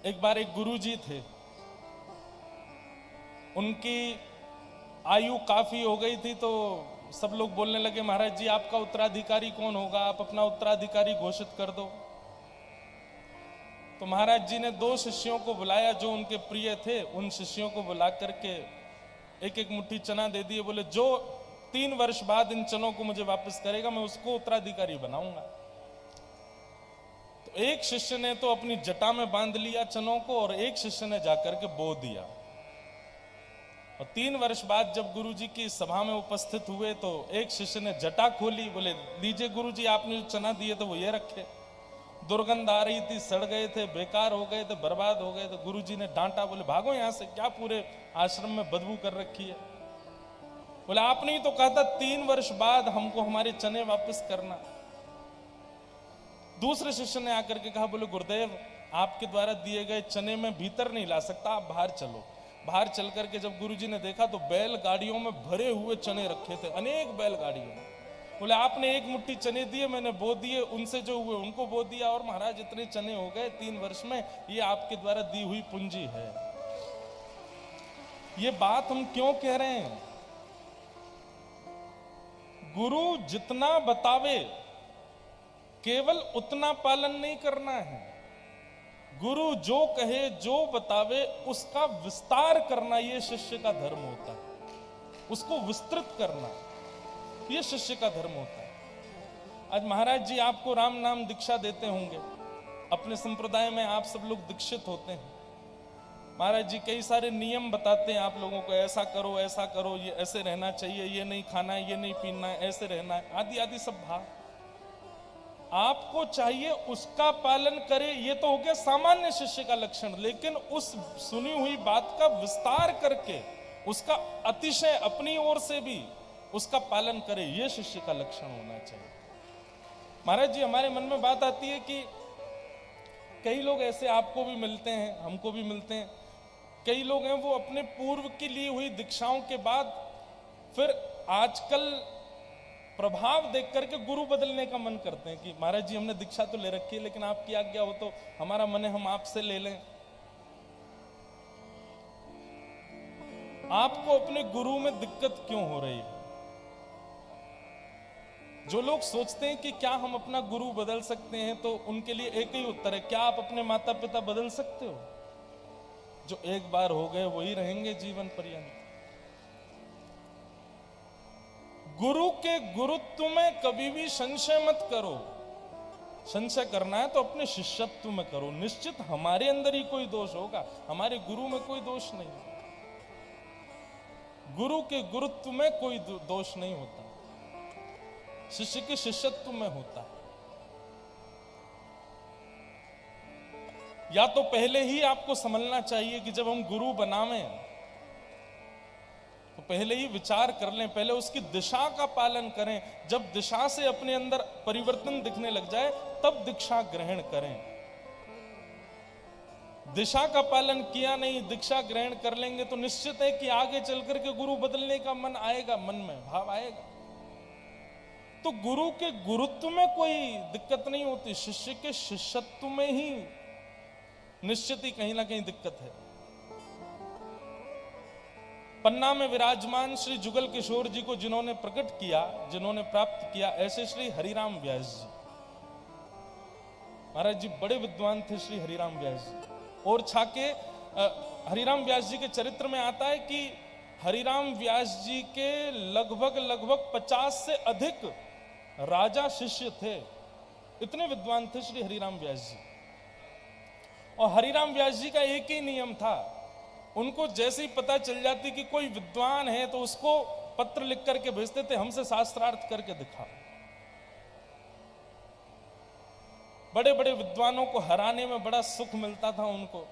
एक बार एक गुरुजी थे, उनकी आयु काफी हो गई थी, तो सब लोग बोलने लगे महाराज जी आपका उत्तराधिकारी कौन होगा, आप अपना उत्तराधिकारी घोषित कर दो। तो महाराज जी ने 2 शिष्यों को बुलाया जो उनके प्रिय थे। उन शिष्यों को बुला करके एक एक मुट्ठी चना दे दिए, बोले जो 3 वर्ष बाद इन चनों को मुझे वापस करेगा मैं उसको उत्तराधिकारी बनाऊंगा। तो एक शिष्य ने तो अपनी जटा में बांध लिया चनों को, और एक शिष्य ने जाकर के बो दिया। और 3 वर्ष बाद जब गुरुजी की सभा में उपस्थित हुए तो एक शिष्य ने जटा खोली, बोले लीजिए गुरुजी आपने जो चना दिए थे वो ये रखे। दुर्गंध आ रही थी, सड़ गए थे, बेकार हो गए थे, बर्बाद हो गए। तो गुरुजी ने डांटा, बोले भागो यहां से, क्या पूरे आश्रम में बदबू कर रखी है। बोले आपने ही तो कहा था 3 वर्ष बाद हमको हमारे चने वापस करना। दूसरे शिष्य ने आकर के कहा, बोले गुरुदेव आपके द्वारा दिए गए चने में भीतर नहीं ला सकता, आप बाहर चलो। बाहर चल करके जब गुरुजी ने देखा तो बैलगाड़ियों में भरे हुए चने रखे थे, अनेक बैलगाड़ियों में। बोले आपने एक मुट्ठी चने दिए, मैंने बो दिए, उनसे जो हुए उनको बो दिया, और महाराज इतने चने हो गए 3 वर्ष में, ये आपके द्वारा दी हुई पूंजी है। ये बात हम क्यों कह रहे हैं? गुरु जितना बतावे केवल उतना पालन नहीं करना है। गुरु जो कहे जो बतावे उसका विस्तार करना, ये शिष्य का धर्म होता है। उसको विस्तृत करना ये शिष्य का धर्म होता है। आज महाराज जी आपको राम नाम दीक्षा देते होंगे, अपने संप्रदाय में आप सब लोग दीक्षित होते हैं। महाराज जी कई सारे नियम बताते हैं आप लोगों को, ऐसा करो, ये ऐसे रहना चाहिए, ये नहीं खाना है, ये नहीं पीना है, ऐसे रहना है, आदि आदि सब भाव आपको चाहिए उसका पालन करे। ये तो हो गया सामान्य शिष्य का लक्षण, लेकिन उस सुनी हुई बात का विस्तार करके उसका अतिशय अपनी ओर से भी उसका पालन करे, ये शिष्य का लक्षण होना चाहिए। महाराज जी हमारे मन में बात आती है कि कई लोग ऐसे आपको भी मिलते हैं, हमको भी मिलते हैं, कई लोग हैं वो अपने पूर्व की ली हुई दीक्षाओं के बाद फिर आजकल प्रभाव देख करके गुरु बदलने का मन करते हैं कि महाराज जी हमने दीक्षा तो ले रखी है, लेकिन आपकी आज्ञा हो तो हमारा मन है हम आपसे ले लें। आपको अपने गुरु में दिक्कत क्यों हो रही है? जो लोग सोचते हैं कि क्या हम अपना गुरु बदल सकते हैं, तो उनके लिए एक ही उत्तर है, क्या आप अपने माता पिता बदल सकते हो? जो एक बार हो गए वही रहेंगे जीवन पर्यंत। गुरु के गुरुत्व में कभी भी संशय मत करो। संशय करना है तो अपने शिष्यत्व में करो। निश्चित हमारे अंदर ही कोई दोष होगा, हमारे गुरु में कोई दोष नहीं। गुरु के गुरुत्व में कोई दोष नहीं होता, शिष्य के शिष्यत्व में होता है। या तो पहले ही आपको समझना चाहिए कि जब हम गुरु बनावें तो पहले ही विचार कर लें, पहले उसकी दिशा का पालन करें। जब दिशा से अपने अंदर परिवर्तन दिखने लग जाए तब दीक्षा ग्रहण करें। दिशा का पालन किया नहीं, दीक्षा ग्रहण कर लेंगे तो निश्चित है कि आगे चलकर के गुरु बदलने का मन आएगा, मन में भाव आएगा। तो गुरु के गुरुत्व में कोई दिक्कत नहीं होती, शिष्य के शिष्यत्व में ही निश्चित ही कहीं ना कहीं दिक्कत है। पन्ना में विराजमान श्री जुगल किशोर जी को जिन्होंने प्रकट किया, जिन्होंने प्राप्त किया, ऐसे श्री हरिराम व्यास जी महाराज जी बड़े विद्वान थे। श्री हरिराम व्यास जी और छाके हरिराम व्यास जी के चरित्र में आता है कि हरिराम व्यास जी के लगभग 50 से अधिक राजा शिष्य थे, इतने विद्वान थे श्री हरिराम व्यास जी। और हरिराम व्यास जी का एक ही नियम था, उनको जैसे ही पता चल जाती कि कोई विद्वान है तो उसको पत्र लिख करके भेजते थे, हमसे शास्त्रार्थ करके दिखा। बड़े बड़े विद्वानों को हराने में बड़ा सुख मिलता था उनको।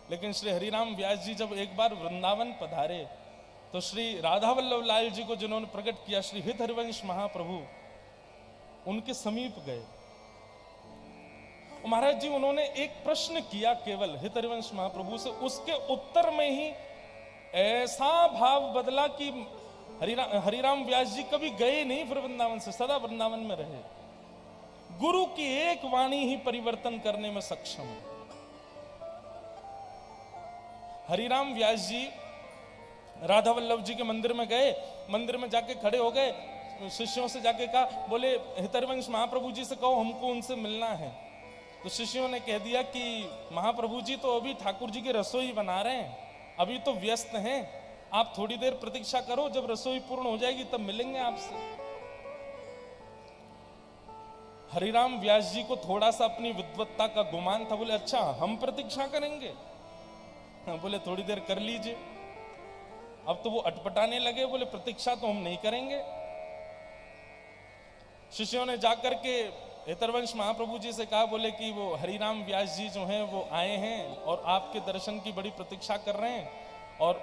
लेकिन श्री हरिराम व्यास जी जब एक बार वृंदावन पधारे तो श्री राधा वल्लभ लाल जी को जिन्होंने प्रकट किया, श्री हित हरिवंश महाप्रभु, उनके समीप गए। महाराज जी उन्होंने एक प्रश्न किया केवल हित हरिवंश महाप्रभु से, उसके उत्तर में ही ऐसा भाव बदला कि हरिराम व्यास जी कभी गए नहीं फिर वृंदावन से, सदा वृंदावन में रहे। गुरु की एक वाणी ही परिवर्तन करने में सक्षम है। हरिराम व्यास जी राधा वल्लभ जी के मंदिर में गए, मंदिर में जाके खड़े हो गए, शिष्यों से जाके कहा, बोले हितरवंश महाप्रभु जी से कहो हमको उनसे मिलना है। तो शिष्यों ने कह दिया कि महाप्रभु जी तो अभी ठाकुर जी की रसोई बना रहे हैं, अभी तो व्यस्त हैं, आप थोड़ी देर प्रतीक्षा करो, जब रसोई पूर्ण हो जाएगी तब मिलेंगे आपसे। हरिराम व्यास जी को थोड़ा सा अपनी विद्वत्ता का गुमान था, बोले अच्छा हम प्रतीक्षा करेंगे? बोले थोड़ी देर कर लीजिए। अब तो वो अटपटाने लगे, बोले प्रतीक्षा तो हम नहीं करेंगे। शिष्यों ने जाकर के हितरवंश महाप्रभु जी से कहा, बोले कि वो हरिराम व्यास जी जो हैं वो आए हैं और आपके दर्शन की बड़ी प्रतीक्षा कर रहे हैं, और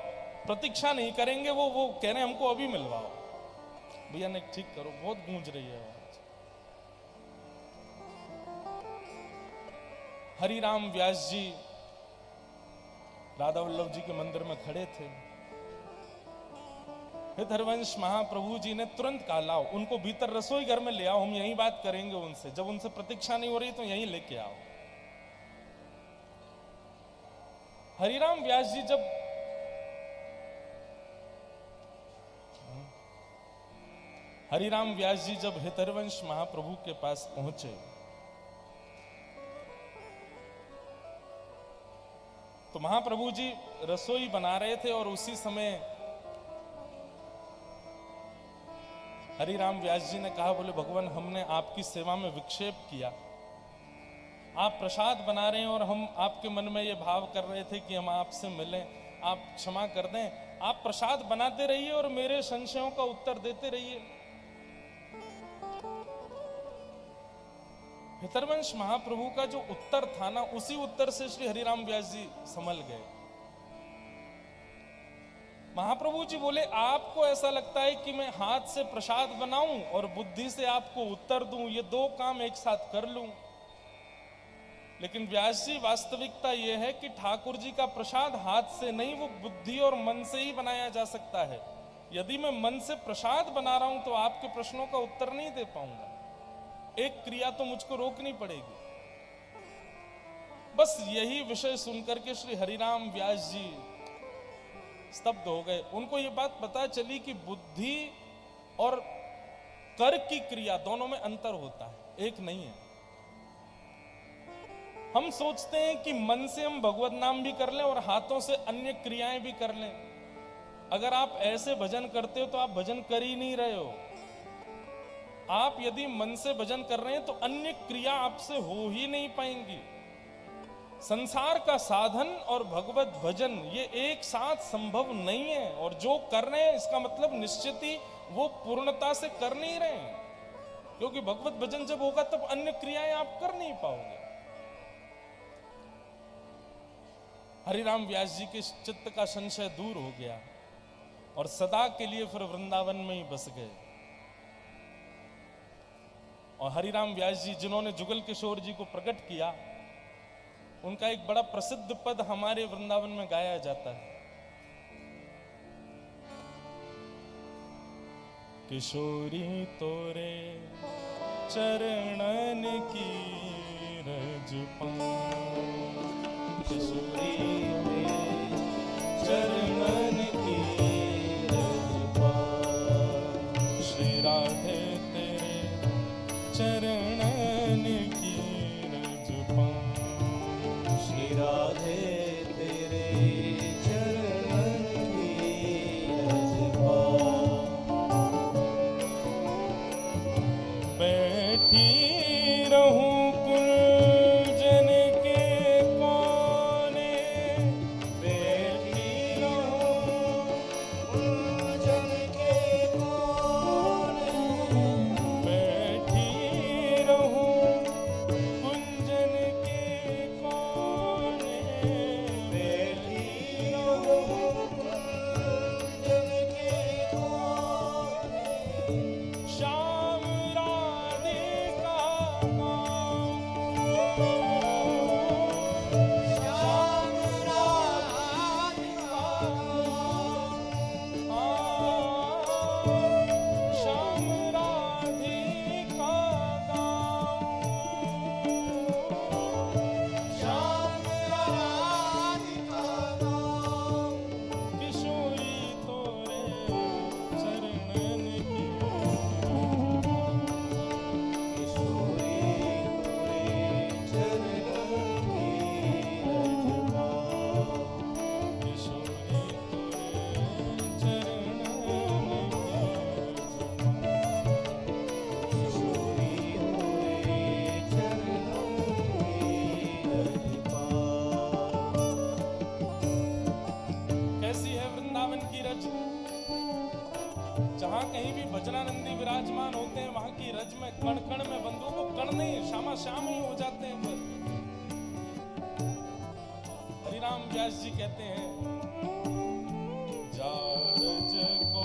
प्रतीक्षा नहीं करेंगे, वो कह रहे हैं हमको अभी मिलवाओ। भैया ने ठीक करो, बहुत गूंज रही है आवाज। हरिराम व्यास जी राधा वल्लभ जी के मंदिर में खड़े थे। हितरवंश महाप्रभु जी ने तुरंत कहा, लाओ उनको भीतर रसोई घर में ले आओ, हम यही बात करेंगे उनसे, जब उनसे प्रतीक्षा नहीं हो रही तो यहीं लेके आओ। हरिराम व्यास जी जब हितरवंश महाप्रभु के पास पहुंचे तो महाप्रभु जी रसोई बना रहे थे, और उसी समय हरिराम व्यास जी ने कहा, बोले भगवान हमने आपकी सेवा में विक्षेप किया, आप प्रसाद बना रहे हैं और हम आपके मन में ये भाव कर रहे थे कि हम आपसे मिलें, आप क्षमा कर दें, आप प्रसाद बनाते रहिए और मेरे संशयों का उत्तर देते रहिए। हितरवंश महाप्रभु का जो उत्तर था ना, उसी उत्तर से श्री हरिराम व्यास जी संभल गए। महाप्रभु जी बोले, आपको ऐसा लगता है कि मैं हाथ से प्रसाद बनाऊं और बुद्धि से आपको उत्तर दूं, ये दो काम एक साथ कर लूं। लेकिन व्यास जी वास्तविकता यह है कि ठाकुर जी का प्रसाद हाथ से नहीं, वो बुद्धि और मन से ही बनाया जा सकता है। यदि मैं मन से प्रसाद बना रहा हूं तो आपके प्रश्नों का उत्तर नहीं दे पाऊंगा, एक क्रिया तो मुझको रोकनी पड़ेगी। बस यही विषय सुनकर के श्री हरिराम व्यास जी स्तब्ध हो गए। उनको ये बात पता चली कि बुद्धि और कर की क्रिया दोनों में अंतर होता है, एक नहीं है। हम सोचते हैं कि मन से हम भगवत नाम भी कर लें और हाथों से अन्य क्रियाएं भी कर लें। अगर आप ऐसे भजन करते हो तो आप भजन कर ही नहीं रहे हो। आप यदि मन से भजन कर रहे हैं तो अन्य क्रिया आपसे हो ही नहीं पाएंगी। संसार का साधन और भगवत भजन ये एक साथ संभव नहीं है, और जो कर रहे हैं इसका मतलब निश्चित ही वो पूर्णता से कर नहीं रहे हैं, क्योंकि भगवत भजन जब होगा तब अन्य क्रियाएं आप कर नहीं पाओगे। हरिराम व्यास जी के चित्त का संशय दूर हो गया और सदा के लिए फिर वृंदावन में ही बस गए। और हरिराम व्यास जी जिन्होंने जुगल किशोर जी को प्रकट किया, उनका एक बड़ा प्रसिद्ध पद हमारे वृंदावन में गाया जाता है। किशोरी तोरे चरणन की रज पाऊं, किशोरी तेरे चरणन की रज पाऊं, श्री राधे तेरे चरणन की रज पाऊं, श्री राधे तेरे चरणन की रज पाऊं। बैठी रहूं कुंजन के कोने, बैठी रहूं कुंजन के कोने, बैठी रहूं कुंजन के कोने, कण कण में बंधु, वो कण नहीं श्यामा श्याम ही हो जाते हैं फिर। हरिराम व्यास जी कहते हैं, जारज को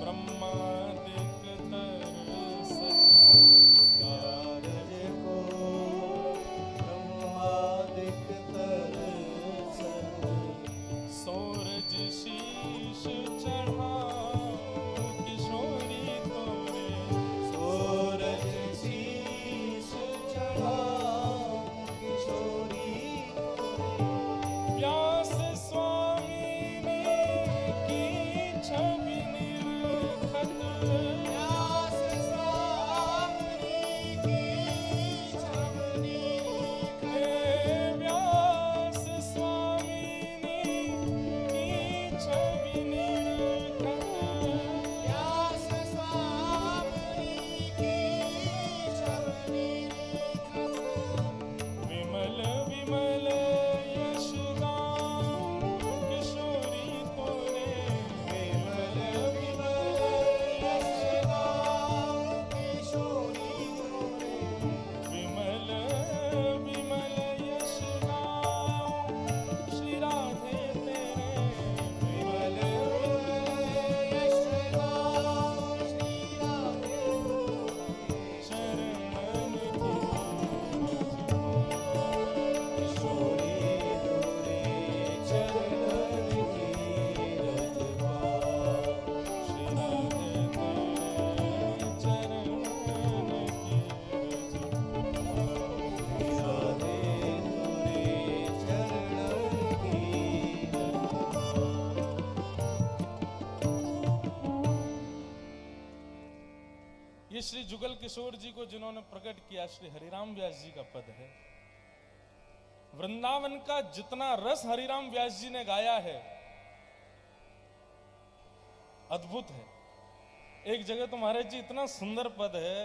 ब्रह्मादिक तरसत, जारज को ब्रह्मादिक तरसत, सूरज शीश चढ़ा किशोरी तोरे, सूरज शीश चढ़ा किशोरी तोरे, व्यास स्वामी ने की छवि निरखत, व्यास स्वामी की छवि निरखत, व्यास स्वामी ने की छवि निरखत, व्यास स्वामी की छवि निरखत, विमल विमल यश गाऊं किशोरी तोरे, विमल विमल यश गाऊं किशोरी तोरे, विमल विमल यश गाऊं श्री राधे तेरे, विमल विमल यश गाऊं श्री राधे तोरे, चरणन किशोरी तोरे चरणन की रजवा, श्री राधे तेरे चरणन की राधे तोरे चरणन की ये श्री जुगल किशोर जी को जिन्होंने प्रकट किया श्री हरिराम व्यास जी का पद है। वृंदावन का जितना रस हरिराम व्यास जी ने गाया है अद्भुत है। एक जगह तो महाराज जी इतना सुंदर पद है,